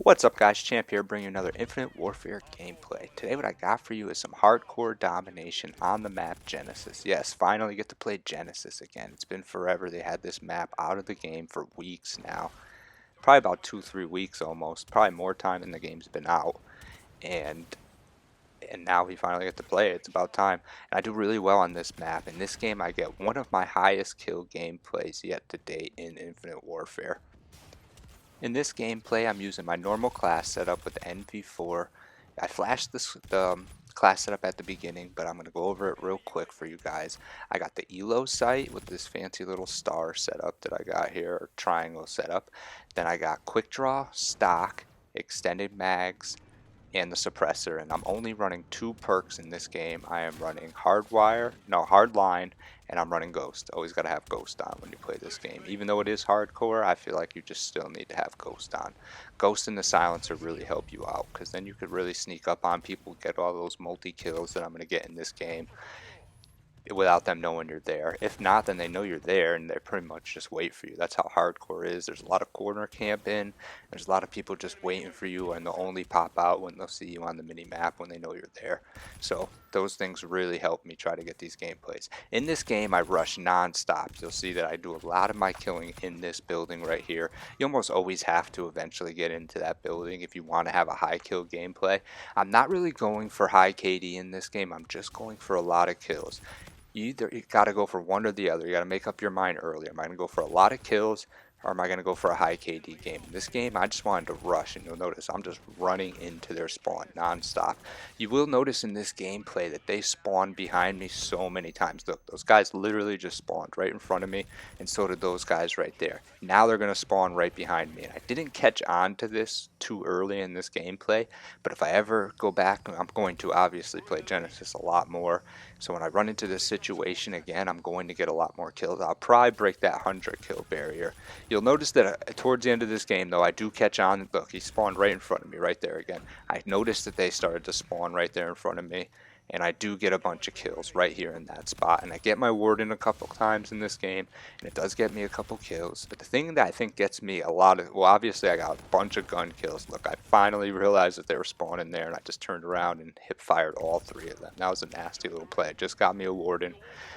What's up guys, Champ here bringing you another Infinite Warfare gameplay. Today what I got for you is some hardcore domination on the map Genesis. Yes, finally get to play Genesis again. It's been forever. They had this map out of the game for weeks now. Probably about 2-3 weeks almost. Probably more time than the game's been out. And now we finally get to play it. It's about time. And I do really well on this map. In this game I get one of my highest kill gameplays yet to date in Infinite Warfare. In this gameplay, I'm using my normal class setup with NV4. I flashed the class setup at the beginning, but I'm going to go over it real quick for you guys. I got the ELO sight with this fancy little star setup that I got here, or triangle setup. Then I got quick draw, stock, extended mags, and the suppressor, and I'm only running 2 perks in this game. I am running hardline, and I'm running ghost. Always got to have ghost on when you play this game. Even though it is hardcore, I feel like you just still need to have ghost on. Ghost and the silencer really help you out, because then you could really sneak up on people, get all those multi-kills that I'm going to get in this game without them knowing you're there. If not, then they know you're there and they pretty much just wait for you. That's how hardcore is. There's a lot of corner camping. There's a lot of people just waiting for you, and they'll only pop out when they'll see you on the mini map when they know you're there. So those things really help me try to get these gameplays. In this game, I rush non-stop. You'll see that I do a lot of my killing in this building right here. You almost always have to eventually get into that building if you want to have a high kill gameplay. I'm not really going for high KD in this game. I'm just going for a lot of kills. You got to go for one or the other. You got to make up your mind earlier. Am I going to go for a lot of kills, or am I going to go for a high KD game? In this game, I just wanted to rush, and you'll notice I'm just running into their spawn nonstop. You will notice in this gameplay that they spawn behind me so many times. Look, those guys literally just spawned right in front of me, and so did those guys right there. Now they're going to spawn right behind me, and I didn't catch on to this too early in this gameplay, but if I ever go back, I'm going to obviously play Genesis a lot more. So when I run into this situation again, I'm going to get a lot more kills. I'll probably break that 100 kill barrier. You'll notice that towards the end of this game, though, I do catch on. Look, he spawned right in front of me right there again. I noticed that they started to spawn right there in front of me, and I do get a bunch of kills right here in that spot. And I get my warden a couple times in this game, and it does get me a couple kills. But the thing that I think gets me a lot of, well, obviously I got a bunch of gun kills. Look, I finally realized that they were spawning there, and I just turned around and hip fired all 3 of them. That was a nasty little play. It just got me a warden.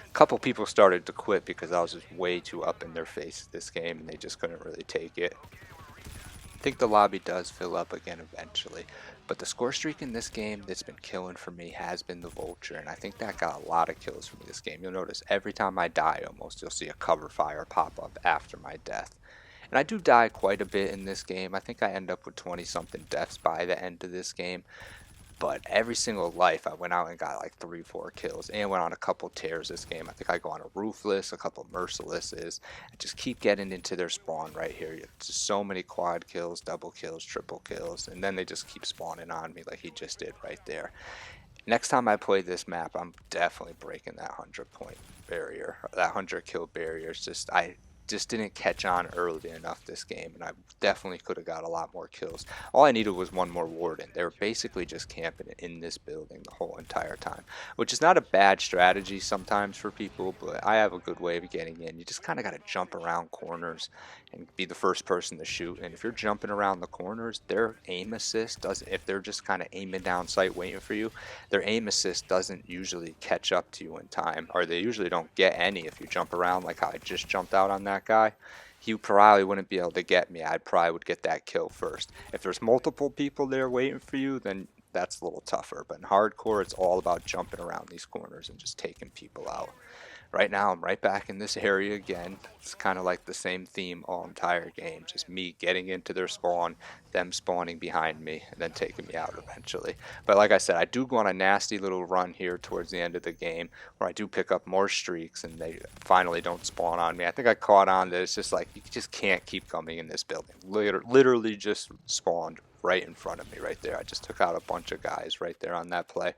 A couple people started to quit because I was just way too up in their face this game, and they just couldn't really take it. I think the lobby does fill up again eventually, but the score streak in this game that's been killing for me has been the Vulture, and I think that got a lot of kills for me this game. You'll notice every time I die almost, you'll see a cover fire pop up after my death. And I do die quite a bit in this game. I think I end up with 20 something deaths by the end of this game. But every single life, I went out and got like 3-4 kills, and went on a couple tears this game. I think I go on a Ruthless, a couple Mercilesses, and just keep getting into their spawn right here. Just so many quad kills, double kills, triple kills, and then they just keep spawning on me like he just did right there. Next time I play this map, I'm definitely breaking that 100 point barrier, or that 100 kill barrier. It's just, I just didn't catch on early enough this game, and I definitely could have got a lot more kills. All I needed was one more warden. They were basically just camping in this building the whole entire time, which is not a bad strategy sometimes for people, but I have a good way of getting in. You just kind of got to jump around corners and be the first person to shoot, and if you're jumping around the corners, their aim assist doesn't, if they're just kind of aiming down sight waiting for you, their aim assist doesn't usually catch up to you in time, or they usually don't get any if you jump around like how I just jumped out on that guy. He probably wouldn't be able to get me. I probably would get that kill first. If there's multiple people there waiting for you, then that's a little tougher. But in hardcore, it's all about jumping around these corners and just taking people out. Right now, I'm right back in this area again. It's kind of like the same theme all entire game. Just me getting into their spawn, them spawning behind me, and then taking me out eventually. But like I said, I do go on a nasty little run here towards the end of the game where I do pick up more streaks and they finally don't spawn on me. I think I caught on that it's just like, you just can't keep coming in this building. Literally just spawned right in front of me right there. I just took out a bunch of guys right there on that play.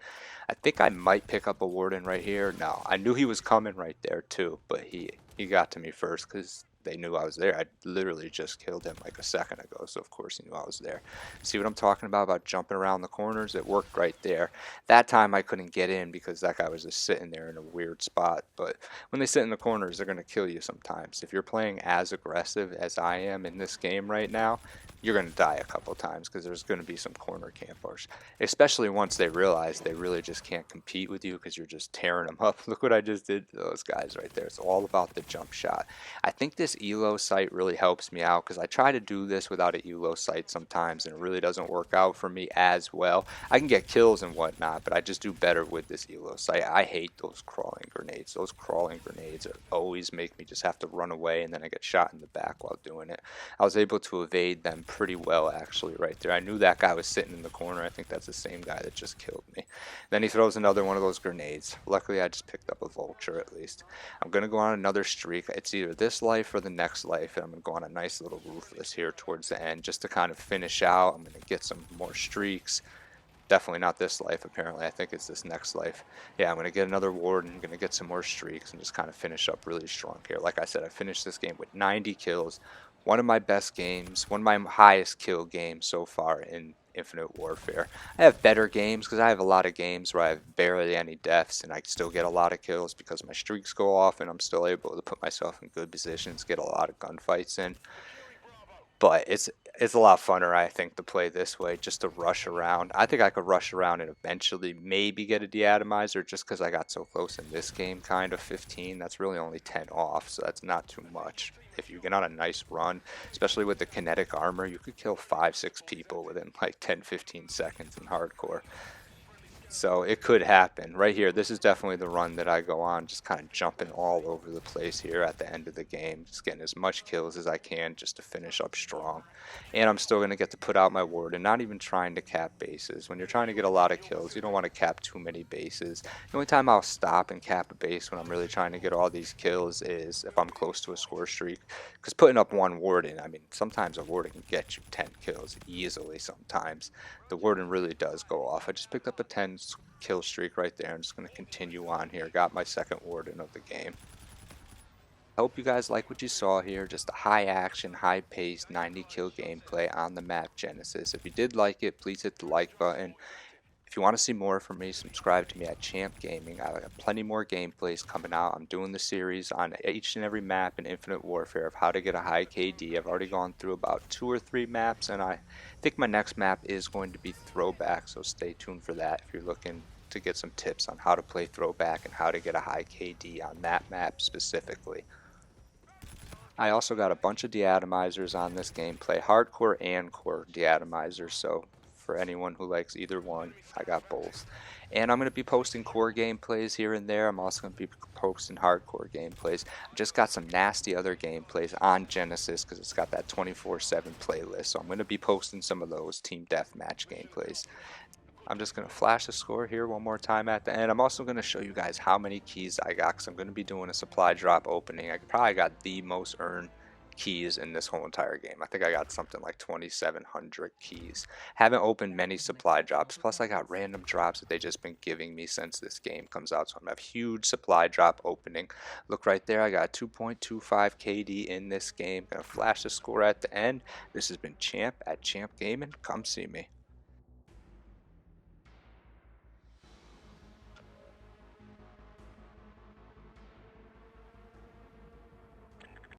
I think I might pick up a warden right here. No, I knew he was coming right there too, but he got to me first because they knew I was there. I literally just killed him like a second ago, so of course he knew I was there. See what I'm talking about jumping around the corners? It worked right there. That time I couldn't get in because that guy was just sitting there in a weird spot, but when they sit in the corners, they're going to kill you sometimes. If you're playing as aggressive as I am in this game right now, you're going to die a couple times because there's going to be some corner campers, especially once they realize they really just can't compete with you because you're just tearing them up. Look what I just did to those guys right there. It's all about the jump shot. I think this elo sight really helps me out because I try to do this without a elo sight sometimes and it really doesn't work out for me as well. I can get kills and whatnot, but I just do better with this elo sight. I hate those crawling grenades. Those crawling grenades always make me just have to run away and then I get shot in the back while doing it. I was able to evade them pretty well actually right there. I knew that guy was sitting in the corner. I think that's the same guy that just killed me. Then he throws another one of those grenades. Luckily I just picked up a vulture at least. I'm going to go on another streak. It's either this life or the next life, and I'm going to go on a nice little ruthless here towards the end just to kind of finish out. I'm going to get some more streaks. Definitely not this life, apparently. I think it's this next life. Yeah, I'm going to get another ward and I'm going to get some more streaks and just kind of finish up really strong here. Like I said, I finished this game with 90 kills. One of my best games, one of my highest kill games so far in Infinite Warfare. I have better games because I have a lot of games where I have barely any deaths and I still get a lot of kills because my streaks go off and I'm still able to put myself in good positions, get a lot of gunfights in. But it's a lot funner, I think, to play this way, just to rush around. I think I could rush around and eventually maybe get a deatomizer just because I got so close in this game, kind of 15. That's really only 10 off, so that's not too much. If you get on a nice run, especially with the kinetic armor, you could kill 5-6 people within like 10-15 seconds in hardcore. So it could happen. Right here, this is definitely the run that I go on, just kind of jumping all over the place here at the end of the game, just getting as much kills as I can just to finish up strong. And I'm still going to get to put out my ward and not even trying to cap bases. When you're trying to get a lot of kills, you don't want to cap too many bases. The only time I'll stop and cap a base when I'm really trying to get all these kills is if I'm close to a score streak. Because putting up one warden, I mean, sometimes a warden can get you 10 kills easily sometimes. The warden really does go off. I just picked up a 10 kill streak right there. I'm just going to continue on here. Got my second warden of the game. I hope you guys like what you saw here. Just a high action, high paced 90 kill gameplay on the map Genesis. If you did like it, please hit the like button. If you want to see more from me, subscribe to me at Champ Gaming. I have plenty more gameplays coming out. I'm doing the series on each and every map in Infinite Warfare of how to get a high KD. I've already gone through about 2 or 3 maps, and I think my next map is going to be Throwback, so stay tuned for that if you're looking to get some tips on how to play Throwback and how to get a high KD on that map specifically. I also got a bunch of deatomizers on this gameplay, hardcore and core deatomizers, so for anyone who likes either one, I got both. And I'm going to be posting core gameplays here and there. I'm also going to be posting hardcore gameplays. I just got some nasty other gameplays on Genesis because it's got that 24/7 playlist, so I'm going to be posting some of those team deathmatch gameplays. I'm just going to flash the score here one more time at the end. I'm also going to show you guys how many keys I got because I'm going to be doing a supply drop opening. I probably got the most earned keys in this whole entire game. I think I got something like 2,700 keys. Haven't opened many supply drops. Plus I got random drops that they've just been giving me since this game comes out. So I'm going to have huge supply drop opening. Look right there. I got 2.25 KD in this game. Going to flash the score at the end. This has been Champ at Champ Gaming. Come see me.